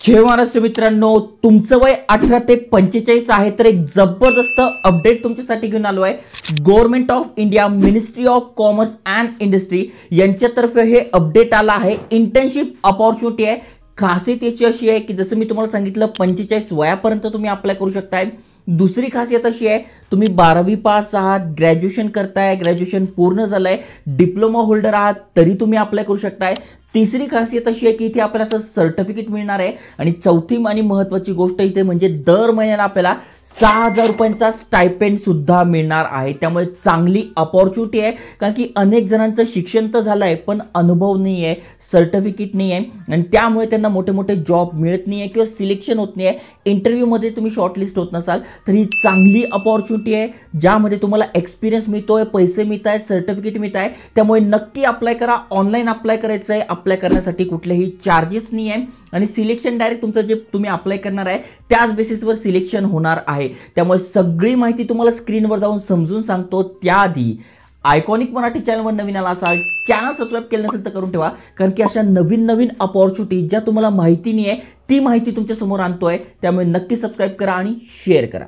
जय महाराष्ट्र मित्रांनो, तुमचं वय 18 ते 45 आहे तर एक जबरदस्त अपडेट तुमच्यासाठी घेऊन आलो आहे। Government of India, ministry of commerce and industry यांच्यातर्फे हे अपडेट आला आहे। इंटर्नशिप अपॉर्च्युनिटी आहे। खासियत याची अशी आहे की जसं मी तुम्हाला सांगितलं 45 वयापर्यंत तुम्ही अप्लाय करू शकताय। दुसरी खासियत अशी आहे, तुम्ही 12वी पास आहात, ग्रॅज्युएशन करताय, ग्रॅज्युएशन पूर्ण झालंय, डिप्लोमा होल्डर आहात तरी तुम्ही अप्लाय करू शकताय। तिसरी खासियत अशी आहे की इथे आपल्याला सर्टिफिकेट मिळणार आहे आणि चौथी आणि महत्त्वाची गोष्ट इथे म्हणजे दर महिन्याला आपल्याला 6000 रुपयांचा स्टायपेंड सुद्धा मिळणार आहे। त्यामुळे चांगली अपॉर्च्युनिटी आहे, कारण की अनेक जणांचं शिक्षण तर झालंय पण अनुभव नाही आहे, सर्टिफिकेट नाही आहे आणि त्यामुळे त्यांना मोठे मोठे जॉब मिळत नाही आहे किंवा सिलेक्शन होत नाही आहे, इंटरव्ह्यूमध्ये तुम्ही शॉर्टलिस्ट होत नसाल तर ही चांगली अपॉर्च्युनिटी आहे ज्यामध्ये तुम्हाला एक्सपिरियन्स मिळतोय, पैसे मिळत आहेत, सर्टिफिकेट मिळत आहे। त्यामुळे नक्की अप्लाय करा। ऑनलाईन अप्लाय करायचं आहे, अप्लाय करण्यासाठी कुठलेही चार्जेस नाही आहे आणि सिलेक्शन डायरेक्ट तुमचं जे तुम्ही अप्लाय करणार आहे त्याच बेसिसवर सिलेक्शन होणार आहे। त्यामुळे सगळी माहिती तुम्हाला स्क्रीनवर जाऊन समजून सांगतो। त्याआधी आयकॉनिक मराठी चॅनलवर नवीन आला असाल, चॅनल सबस्क्राइब केलं नसेल तर करून ठेवा, कारण की अशा नवीन नवीन अपॉर्च्युनिटी ज्या तुम्हाला माहिती नाही आहे ती माहिती तुमच्या समोर आणतोय। त्यामुळे नक्की सबस्क्राइब करा आणि शेअर करा।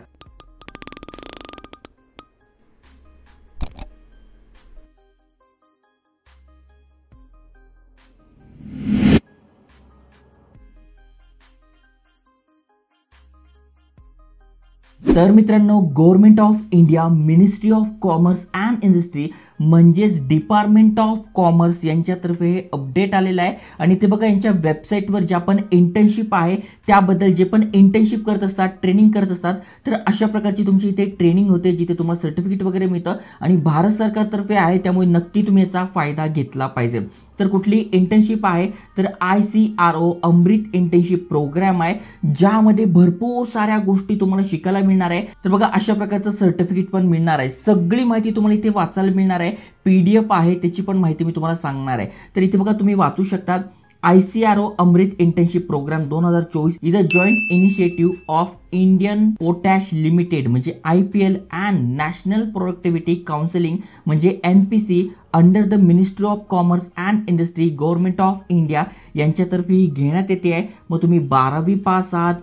तर मित्रांनो, government of India, ministry of commerce and industry म्हणजेच डिपार्टमेंट ऑफ कॉमर्स यांच्यातर्फे हे अपडेट आलेलं आहे आणि ते बघा यांच्या वेबसाईटवर जे आपण इंटर्नशिप आहे त्याबद्दल जे पण इंटर्नशिप करत असतात, ट्रेनिंग करत असतात तर अशा प्रकारची तुमची इथे ट्रेनिंग होते जिथे तुम्हाला सर्टिफिकेट वगैरे मिळतं आणि भारत सरकारतर्फे आहे। त्यामुळे नक्की तुम्ही याचा फायदा घेतला पाहिजे। तर कुठली इंटर्नशिप आहे तर ICRO अमृत इंटर्नशिप प्रोग्राम आहे ज्यामध्ये भरपूर साऱ्या गोष्टी तुम्हाला शिकायला मिळणार आहे। तर बघा अशा प्रकारचं सर्टिफिकेट पण मिळणार आहे। सगळी माहिती तुम्हाला इथे वाचायला मिळणार आहे, PDF आहे त्याची पण माहिती मी तुम्हाला सांगणार आहे। तर इथे बघा तुम्ही वाचू शकता, ICRO Amrit internship programme 2024 is a joint initiative of Indian potash limited म्हणजे IPL and national productivity counselling म्हणजे NPC under the ministry of commerce and industry, government of India यांच्यातर्फे ही घेण्यात येते आहे। मग तुम्ही 12वी पास आहात,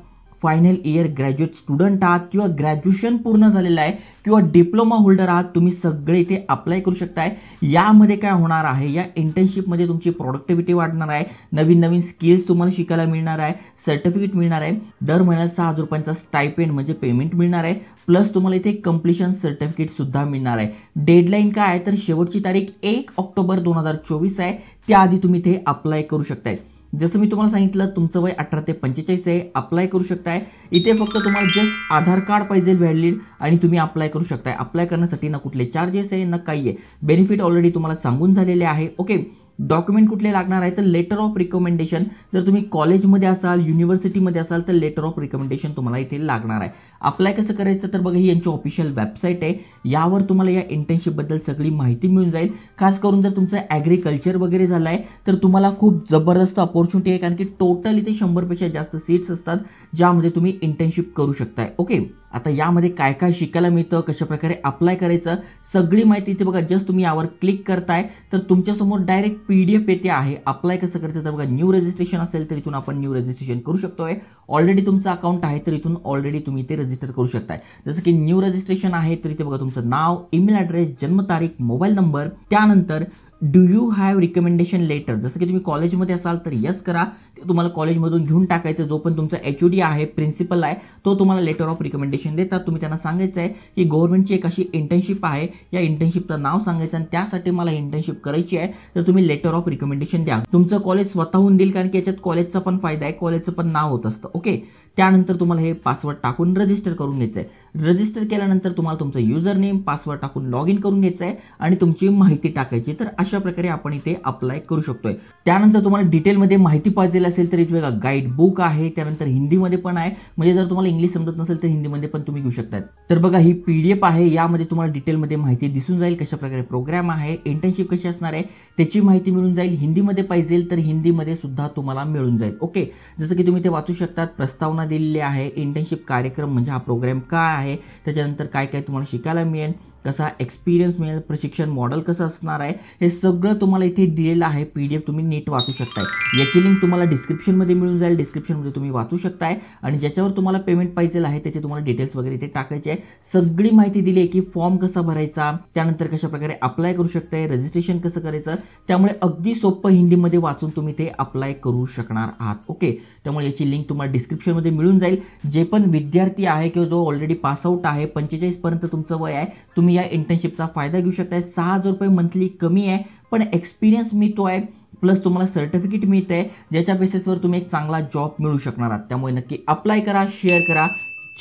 फायनल इयर ग्रॅज्युएट स्टुडंट आहात किंवा ग्रॅज्युएशन पूर्ण झालेलं आहे किंवा डिप्लोमा होल्डर आहात, तुम्ही सगळे इथे अप्लाय करू शकताय। यामध्ये काय होणार आहे, या इंटर्नशिपमध्ये तुमची प्रोडक्टिव्हिटी वाढणार आहे, नवीन नवीन स्किल्स तुम्हाला शिकायला मिळणार आहे, सर्टिफिकेट मिळणार आहे, दर महिन्याला 6000 रुपयांचा स्टायपेंड म्हणजे पेमेंट मिळणार आहे, प्लस तुम्हाला इथे कंप्लीशन सर्टिफिकेट सुद्धा मिळणार आहे। डेडलाईन काय आहे तर शेवटची तारीख 1 ऑक्टोबर 2024 आहे, त्याआधी तुम्ही इथे अप्लाय करू शकताय। जसं मी तुम्हाला सांगितलं तुमचं वय 18 ते 45 आहे, अप्लाय करू शकताय। इथे फक्त तुम्हाला जस्ट आधार कार्ड पाहिजे व्हॅलिड आणि तुम्ही अप्लाय करू शकताय। अप्लाय करण्यासाठी ना कुठले चार्जेस आहे ना काही आहे, बेनिफिट ऑलरेडी तुम्हाला सांगून झालेले आहे। ओके, डॉक्युमेंट कुठले लागणार आहे तर लेटर ऑफ रिकमेंडेशन, जर तुम्ही कॉलेजमध्ये असाल, युनिव्हर्सिटीमध्ये असाल तर लेटर ऑफ रिकमेंडेशन तुम्हाला इथे लागणार आहे। अप्लाय कसं करायचं तर बघा ही यांची ऑफिशियल वेबसाईट आहे, यावर तुम्हाला या इंटर्नशिपबद्दल सगळी माहिती मिळून जाईल। खास करून जर तुमचं ॲग्रिकल्चर वगैरे झालं आहे तर तुम्हाला खूप जबरदस्त अपॉर्च्युनिटी आहे, कारण की टोटल इथे 100 पेक्षा जास्त सीट्स असतात ज्यामध्ये तुम्ही इंटर्नशिप करू शकताय। ओके, आता यामध्ये काय काय शिकायला मिळतं, कशा प्रकारे अप्लाय करायचं, सगळी माहिती इथे बघा। जस्ट तुम्ही यावर क्लिक करताय तर तुमच्यासमोर डायरेक्ट PDF येते आहे। अप्लाय कसं करायचं तर बघा, न्यू रजिस्ट्रेशन असेल तर इथून आपण न्यू रजिस्ट्रेशन करू शकतोय। ऑलरेडी तुमचं अकाउंट आहे तर इथून ऑलरेडी तुम्ही इथे रजिस्टर करू शकताय। जसं की न्यू रजिस्ट्रेशन आहे तर इथे बघा तुमचं नाव, ईमेल ॲड्रेस, जन्मतारीख, मोबाईल नंबर, त्यानंतर do you have recommendation letter, जसं की तुम्ही कॉलेजमध्ये असाल तर यस करा, ते तुम्हाला कॉलेजमधून घेऊन टाकायचं। जो पण तुमचा HOD आहे, प्रिन्सिपल आहे, तो तुम्हाला लेटर ऑफ रिकमेंडेशन देतात। तुम्ही त्यांना सांगायचं आहे की गव्हर्नमेंटची एक अशी इंटर्नशिप आहे, या इंटर्नशिपचं नाव सांगायचं आणि त्यासाठी मला इंटर्नशिप करायची आहे तर तुम्ही लेटर ऑफ रिकमेंडेशन द्या। तुमचं कॉलेज स्वतःहून देईल, कारण की याच्यात कॉलेजचा पण फायदा आहे, कॉलेजचं पण नाव होत असतं। ओके, त्यानंतर तुम्हाला हे पासवर्ड टाकून रजिस्टर करून घ्यायचं आहे। रजिस्टर केल्यानंतर तुम्हाला तुमचं युजर नेम, पासवर्ड टाकून लॉग इन करून घ्यायचं आहे आणि तुमची माहिती टाकायची। तर अशा प्रकारे आपण इथे अप्लाय करू शकतोय। त्यानंतर तुम्हाला डिटेलमध्ये माहिती पाहिजे असेल तर इथे बघा गाईड बुक आहे, त्यानंतर हिंदीमध्ये पण आहे, म्हणजे जर तुम्हाला इंग्लिश समजत नसेल तर हिंदीमध्ये पण तुम्ही घेऊ शकता। तर बघा ही PDF आहे, यामध्ये तुम्हाला डिटेलमध्ये माहिती दिसून जाईल, कशा प्रकारे प्रोग्राम आहे, इंटर्नशिप कशी असणार आहे त्याची माहिती मिळून जाईल। हिंदीमध्ये पाहिजे तर हिंदीमध्ये सुद्धा तुम्हाला मिळून जाईल। ओके, जसं की तुम्ही ते वाचू शकता, प्रस्तावना दिलेली आहे, इंटर्नशिप कार्यक्रम म्हणजे हा प्रोग्राम काय आहे, त्याच्यानंतर काय काय तुम्हाला शिकायला मिळेल, कसा एक्सपिरियन्स मिळेल, प्रशिक्षण मॉडेल कसं असणार आहे, हे सगळं तुम्हाला इथे दिलेलं आहे. PDF तुम्ही नीट वाचू शकताय. याची लिंक तुम्हाला डिस्क्रिप्शनमध्ये मिळून जाईल. डिस्क्रिप्शनमध्ये तुम्ही वाचू शकताय आणि ज्याच्यावर तुम्हाला पेमेंट पाहिजे आहे त्याचे तुम्हाला डिटेल्स वगैरे इथे टाकायचे आहे. सगळी माहिती दिली आहे की फॉर्म कसा भरायचा, त्यानंतर कशा प्रकारे अप्लाय करू शकताय, रजिस्ट्रेशन कसं करायचं. त्यामुळे अगदी सोपं हिंदीमध्ये वाचून तुम्ही ते अप्लाय करू शकणार आहात. ओके, त्यामुळे याची लिंक तुम्हाला डिस्क्रिप्शनमध्ये मिळून जाईल. जे पण विद्यार्थी आहे किंवा जो ऑलरेडी पासआउट आहे, 45 पर्यंत तुमचं वय आहे, तुम्ही या इंटर्नशिपचा फायदा घेऊ शकताय. 6,000 रुपये मंथली कमी आहे, पण एक्सपिरियन्स मिळतो आहे, प्लस तुम्हाला सर्टिफिकेट मिळतं आहे, ज्याच्या बेसिसवर तुम्ही एक चांगला जॉब मिळू शकणार आहात. त्यामुळे नक्की अप्लाय करा, शेअर करा.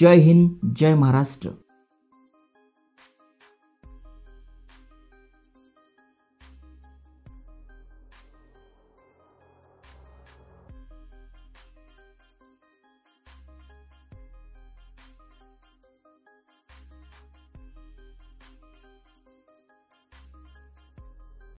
जय हिंद, जय महाराष्ट्र.